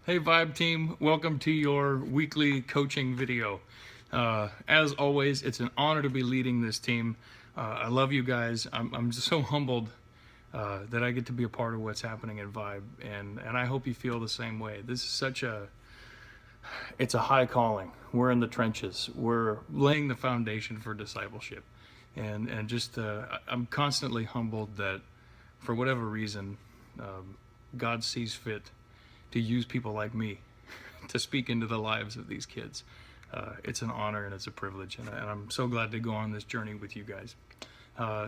Hey Vibe team, welcome to your weekly coaching video. As always, it's an honor to be leading this team. I love you guys. I'm just so humbled that I get to be a part of what's happening at Vibe, and I hope you feel the same way. This is it's a high calling. We're in the trenches. We're laying the foundation for discipleship, and just I'm constantly humbled that for whatever reason, God sees fit to use people like me to speak into the lives of these kids. It's an honor and it's a privilege, and I'm so glad to go on this journey with you guys.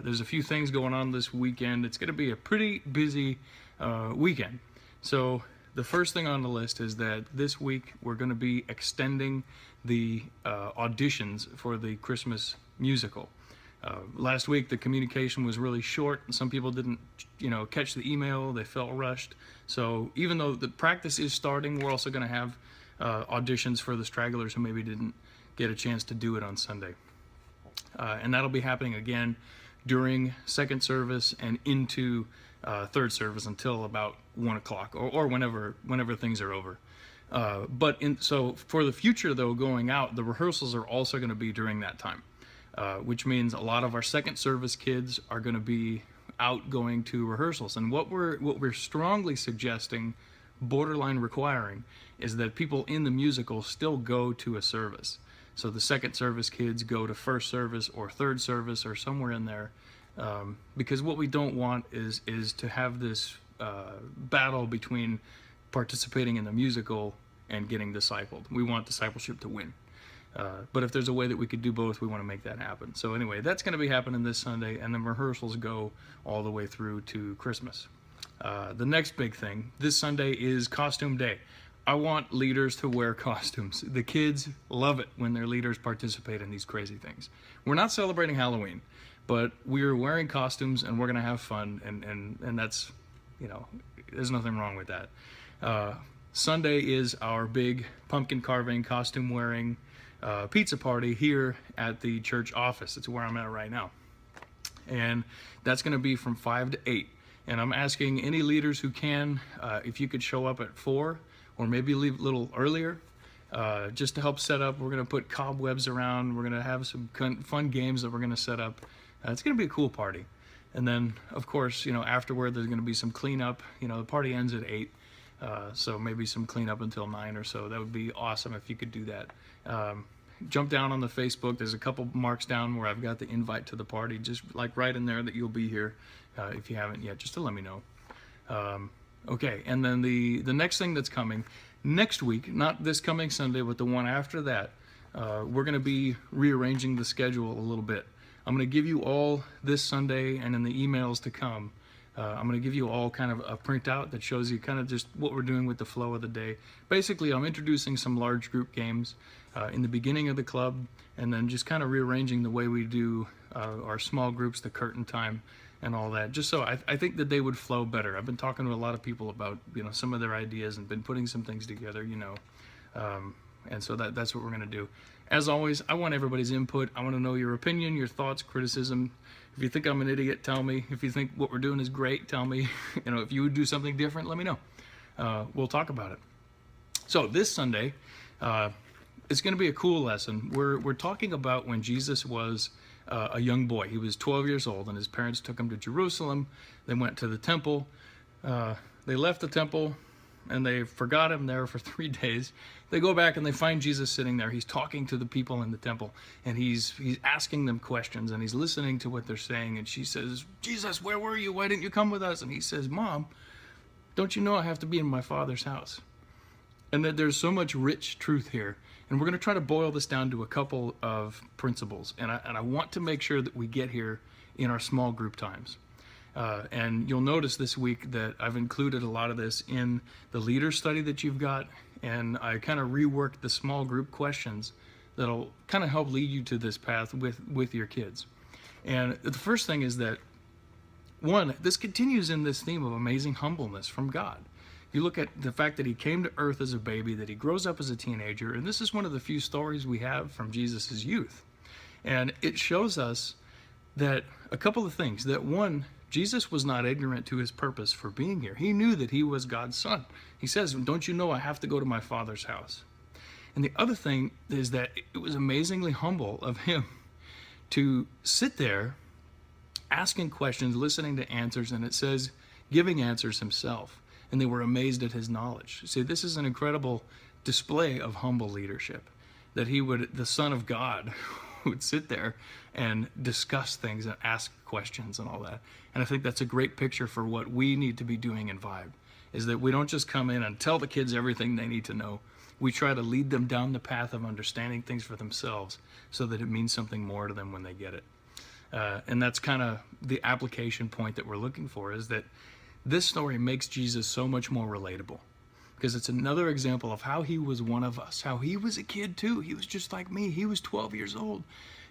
There's a few things going on this weekend. It's going to be a pretty busy weekend. So the first thing on the list is that this week we're going to be extending the auditions for the Christmas musical. Last week the communication was really short. Some people didn't, catch the email. They felt rushed. So even though the practice is starting, we're also going to have auditions for the stragglers who maybe didn't get a chance to do it on Sunday. And that'll be happening again during second service and into third service until about 1 o'clock or whenever things are over. So for the future though, going out, the rehearsals are also going to be during that time. Which means a lot of our second service kids are going to be out going to rehearsals. And what we're strongly suggesting, borderline requiring, is that people in the musical still go to a service. So the second service kids go to first service or third service or somewhere in there, because what we don't want is to have this battle between participating in the musical and getting discipled. We want discipleship to win. But if there's a way that we could do both, we want to make that happen. So anyway, that's going to be happening this Sunday, and then rehearsals go all the way through to Christmas. The next big thing, this Sunday is costume day. I want leaders to wear costumes. The kids love it when their leaders participate in these crazy things. We're not celebrating Halloween, but we're wearing costumes and we're going to have fun, and that's, there's nothing wrong with that. Sunday is our big pumpkin carving, costume wearing, pizza party here at the church office. It's where I'm at right now. And that's going to be from 5 to 8. And I'm asking any leaders who can, if you could show up at 4 or maybe leave a little earlier, just to help set up. We're going to put cobwebs around. We're going to have some fun games that we're going to set up. It's going to be a cool party. And then, of course, afterward, there's going to be some cleanup. The party ends at 8. So maybe some cleanup until 9 or so. That would be awesome if you could do that. Jump down on the Facebook. There's a couple marks down where I've got the invite to the party, just like right in there that you'll be here if you haven't yet, just to let me know. Okay, and then the next thing that's coming next week, not this coming Sunday, but the one after that, we're going to be rearranging the schedule a little bit. I'm going to give you all this Sunday and in the emails to come. I'm going to give you all kind of a printout that shows you kind of just what we're doing with the flow of the day. Basically, I'm introducing some large group games in the beginning of the club, and then just kind of rearranging the way we do our small groups, the curtain time, and all that, just so I think that they would flow better. I've been talking to a lot of people about some of their ideas and been putting some things together, and so that's what we're going to do. As always, I want everybody's input. I want to know your opinion, your thoughts, criticism. If you think I'm an idiot, tell me. If you think what we're doing is great, tell me. If you would do something different, let me know. We'll talk about it. So this Sunday, it's going to be a cool lesson. We're talking about when Jesus was a young boy. He was 12 years old, and his parents took him to Jerusalem. They went to the temple. They left the temple, and they forgot him there for 3 days. They go back and they find Jesus sitting there. He's talking to the people in the temple, and he's asking them questions, and he's listening to what they're saying. And she says, "Jesus, where were you? Why didn't you come with us?" And he says, "Mom, don't you know I have to be in my Father's house?" And that there's so much rich truth here. And we're going to try to boil this down to a couple of principles. And I want to make sure that we get here in our small group times. And you'll notice this week that I've included a lot of this in the leader study that you've got, and I kind of reworked the small group questions that'll kind of help lead you to this path with your kids. And the first thing is that, one, this continues in this theme of amazing humbleness from God. You look at the fact that he came to earth as a baby, that he grows up as a teenager, and this is one of the few stories we have from Jesus' youth. And it shows us that a couple of things, that one, Jesus was not ignorant to his purpose for being here. He knew that he was God's son. He says, don't you know I have to go to my Father's house? And the other thing is that it was amazingly humble of him to sit there asking questions, listening to answers, and it says giving answers himself. And they were amazed at his knowledge. See, this is an incredible display of humble leadership, that he would, the Son of God, would sit there and discuss things and ask questions and all that. And I think that's a great picture for what we need to be doing in Vibe, is that we don't just come in and tell the kids everything they need to know. We try to lead them down the path of understanding things for themselves so that it means something more to them when they get it. And that's kind of the application point that we're looking for, is that this story makes Jesus so much more relatable, because it's another example of how he was one of us, how he was a kid too. He was just like me. He was 12 years old.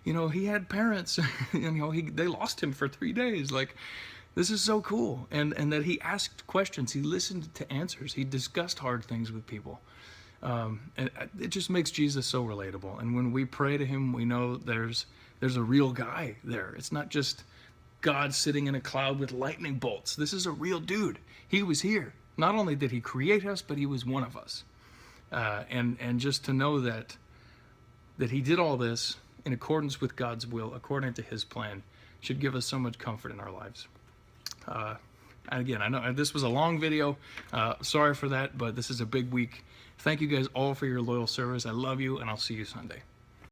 You know, he had parents, you know, they lost him for 3 days. Like, this is so cool. And that he asked questions. He listened to answers. He discussed hard things with people. And it just makes Jesus so relatable. And when we pray to him, we know there's a real guy there. It's not just God sitting in a cloud with lightning bolts. This is a real dude. He was here. Not only did he create us, but he was one of us. And just to know that he did all this in accordance with God's will, according to his plan, should give us so much comfort in our lives. Again, I know this was a long video. Sorry for that, but this is a big week. Thank you guys all for your loyal service. I love you, and I'll see you Sunday.